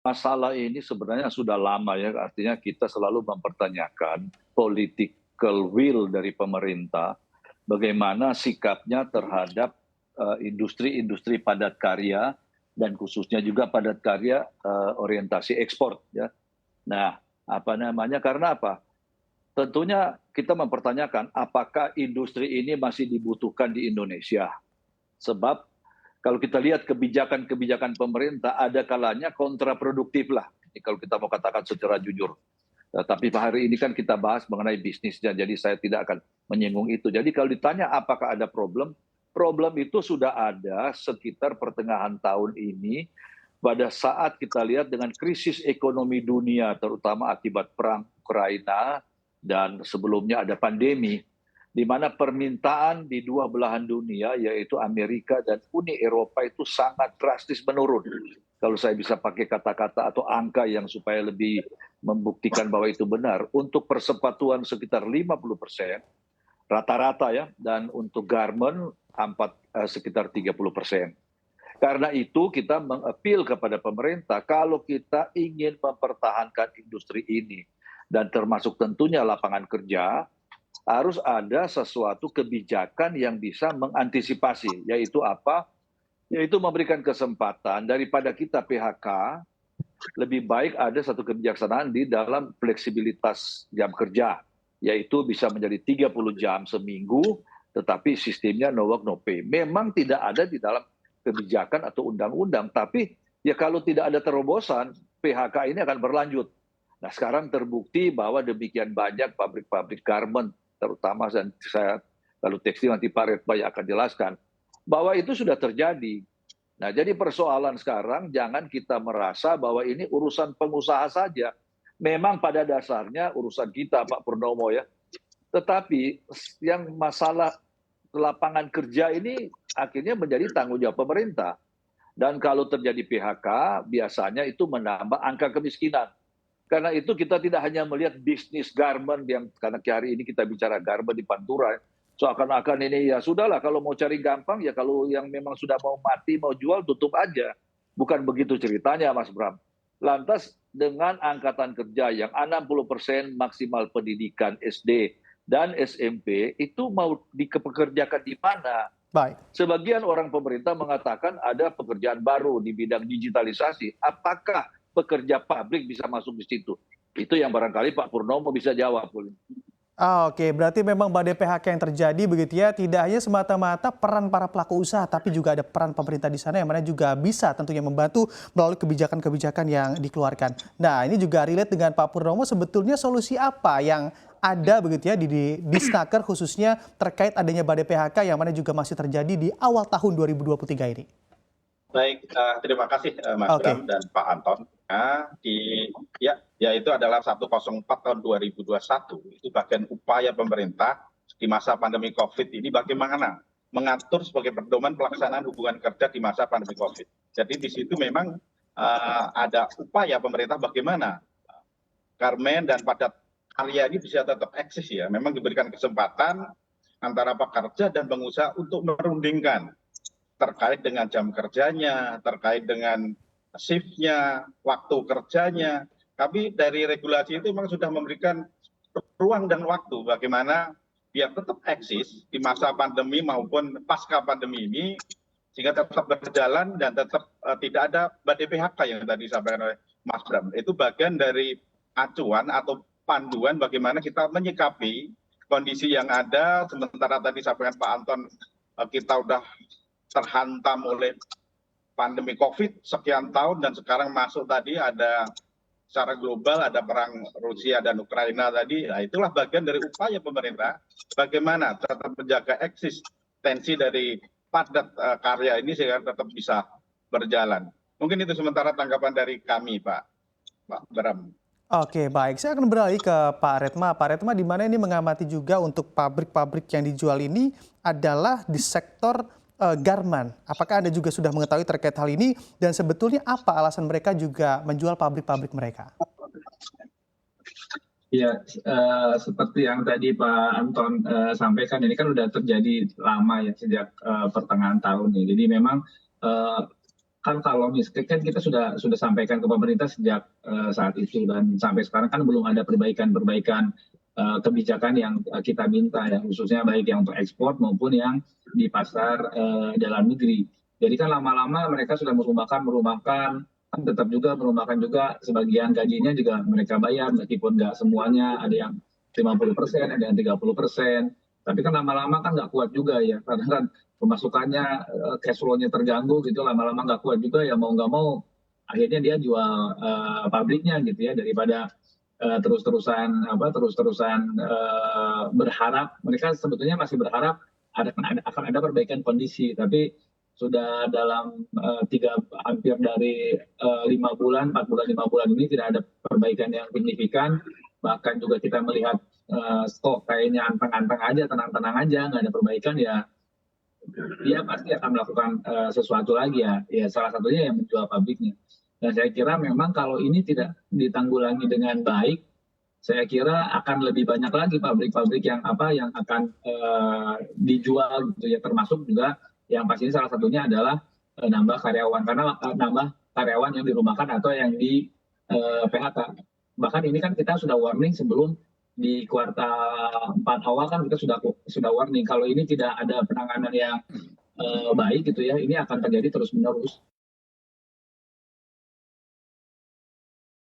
Masalah ini sebenarnya sudah lama ya, artinya kita selalu mempertanyakan political will dari pemerintah, bagaimana sikapnya terhadap industri-industri padat karya dan khususnya juga padat karya orientasi ekspor ya. Nah, karena apa? Tentunya kita mempertanyakan apakah industri ini masih dibutuhkan di Indonesia. Sebab kalau kita lihat kebijakan-kebijakan pemerintah ada kalanya kontraproduktif lah. Ini kalau kita mau katakan secara jujur. Tapi hari ini kan kita bahas mengenai bisnisnya, jadi saya tidak akan menyinggung itu. Jadi kalau ditanya apakah ada problem, problem itu sudah ada sekitar pertengahan tahun ini pada saat kita lihat dengan krisis ekonomi dunia, terutama akibat perang Ukraina dan sebelumnya ada pandemi, di mana permintaan di dua belahan dunia, yaitu Amerika dan Uni Eropa itu sangat drastis menurun. Kalau saya bisa pakai kata-kata atau angka yang supaya lebih membuktikan bahwa itu benar, untuk persepatuan sekitar 50%, rata-rata ya, dan untuk garment sekitar 30%. Karena itu kita mengapil kepada pemerintah, kalau kita ingin mempertahankan industri ini, dan termasuk tentunya lapangan kerja, harus ada sesuatu kebijakan yang bisa mengantisipasi, yaitu apa? Yaitu memberikan kesempatan daripada kita PHK, lebih baik ada satu kebijaksanaan di dalam fleksibilitas jam kerja, yaitu bisa menjadi 30 jam seminggu, tetapi sistemnya no work no pay. Memang tidak ada di dalam kebijakan atau undang-undang, tapi ya kalau tidak ada terobosan, PHK ini akan berlanjut. Nah sekarang terbukti bahwa demikian banyak pabrik-pabrik garment, terutama saya kalau tekstil nanti Pak Retma akan jelaskan, bahwa itu sudah terjadi. Nah jadi persoalan sekarang jangan kita merasa bahwa ini urusan pengusaha saja. Memang pada dasarnya urusan kita Pak Purnomo ya. Tetapi yang masalah lapangan kerja ini akhirnya menjadi tanggung jawab pemerintah. Dan kalau terjadi PHK biasanya itu menambah angka kemiskinan. Karena itu kita tidak hanya melihat bisnis garment yang karena hari ini kita bicara garment di Pantura, seakan-akan ini ya sudahlah kalau mau cari gampang ya kalau yang memang sudah mau mati mau jual tutup aja. Bukan begitu ceritanya Mas Bram. Lantas dengan angkatan kerja yang 60% maksimal pendidikan SD dan SMP itu mau dipekerjakan di mana? Baik. Sebagian orang pemerintah mengatakan ada pekerjaan baru di bidang digitalisasi. Apakah pekerja pabrik bisa masuk di situ? Itu yang barangkali Pak Purnomo bisa jawab. Oke, berarti memang badai PHK yang terjadi begitu ya, tidak hanya semata-mata peran para pelaku usaha, tapi juga ada peran pemerintah di sana yang mana juga bisa tentunya membantu melalui kebijakan-kebijakan yang dikeluarkan. Nah, ini juga relate dengan Pak Purnomo, sebetulnya solusi apa yang ada begitu ya di Disnaker khususnya terkait adanya badai PHK yang mana juga masih terjadi di awal tahun 2023 ini? Baik, terima kasih Mas Bram dan Pak Anton. Itu adalah 104 tahun 2021. Itu bagian upaya pemerintah di masa pandemi COVID ini bagaimana mengatur sebagai pedoman pelaksanaan hubungan kerja di masa pandemi COVID. Jadi di situ memang ada upaya pemerintah bagaimana garmen dan padat karya ini bisa tetap eksis ya. Memang diberikan kesempatan antara pekerja dan pengusaha untuk merundingkan terkait dengan jam kerjanya, terkait dengan shiftnya, waktu kerjanya. Tapi dari regulasi itu memang sudah memberikan ruang dan waktu bagaimana biar tetap eksis di masa pandemi maupun pasca pandemi ini, sehingga tetap berjalan dan tetap tidak ada badai PHK yang tadi disampaikan oleh Mas Bram. Itu bagian dari acuan atau panduan bagaimana kita menyikapi kondisi yang ada, sementara tadi disampaikan Pak Anton, kita udah terhantam oleh pandemi COVID sekian tahun dan sekarang masuk tadi ada secara global ada perang Rusia dan Ukraina tadi. Nah, itulah bagian dari upaya pemerintah bagaimana tetap menjaga eksistensi dari padat karya ini sehingga tetap bisa berjalan. Mungkin itu sementara tanggapan dari kami, Pak Bram. Oke, baik. Saya akan beralih ke Pak Retma. Pak Retma, di mana ini mengamati juga untuk pabrik-pabrik yang dijual ini adalah di sektor garment. Apakah Anda juga sudah mengetahui terkait hal ini dan sebetulnya apa alasan mereka juga menjual pabrik-pabrik mereka? Ya, seperti yang tadi Pak Anton sampaikan, ini kan sudah terjadi lama ya sejak pertengahan tahun ya. Jadi memang kan kalau misalkan kita sudah sampaikan ke pemerintah sejak saat itu, dan sampai sekarang kan belum ada perbaikan kebijakan yang kita minta ya, khususnya baik yang untuk ekspor maupun yang di pasar dalam negeri. Jadi kan lama-lama mereka sudah merumahkan, kan tetap juga merumahkan juga sebagian gajinya juga mereka bayar, meskipun nggak semuanya, ada yang 50%, ada yang 30%. Tapi kan lama-lama kan nggak kuat juga ya, karena kan pemasukannya, cash flow-nya terganggu gitu, lama-lama nggak kuat juga ya, mau nggak mau akhirnya dia jual pabriknya gitu ya, daripada terus-terusan berharap. Mereka sebetulnya masih berharap akan ada perbaikan kondisi, tapi sudah dalam hampir dari 5 bulan, 4 bulan, 5 bulan ini tidak ada perbaikan yang signifikan. Bahkan juga kita melihat stok kayaknya anteng-anteng aja, tenang-tenang aja, nggak ada perbaikan ya. Dia pasti akan melakukan sesuatu lagi ya. Ya salah satunya yang menjual pabriknya. Dan saya kira memang kalau ini tidak ditanggulangi dengan baik, saya kira akan lebih banyak lagi pabrik-pabrik yang akan dijual gitu ya, termasuk juga yang pasti salah satunya adalah nambah karyawan, karena nambah karyawan yang dirumahkan atau yang di PHK. Bahkan ini kan kita sudah warning sebelum di kuartal 4 awal kan kita sudah warning kalau ini tidak ada penanganan yang baik gitu ya, ini akan terjadi terus-menerus.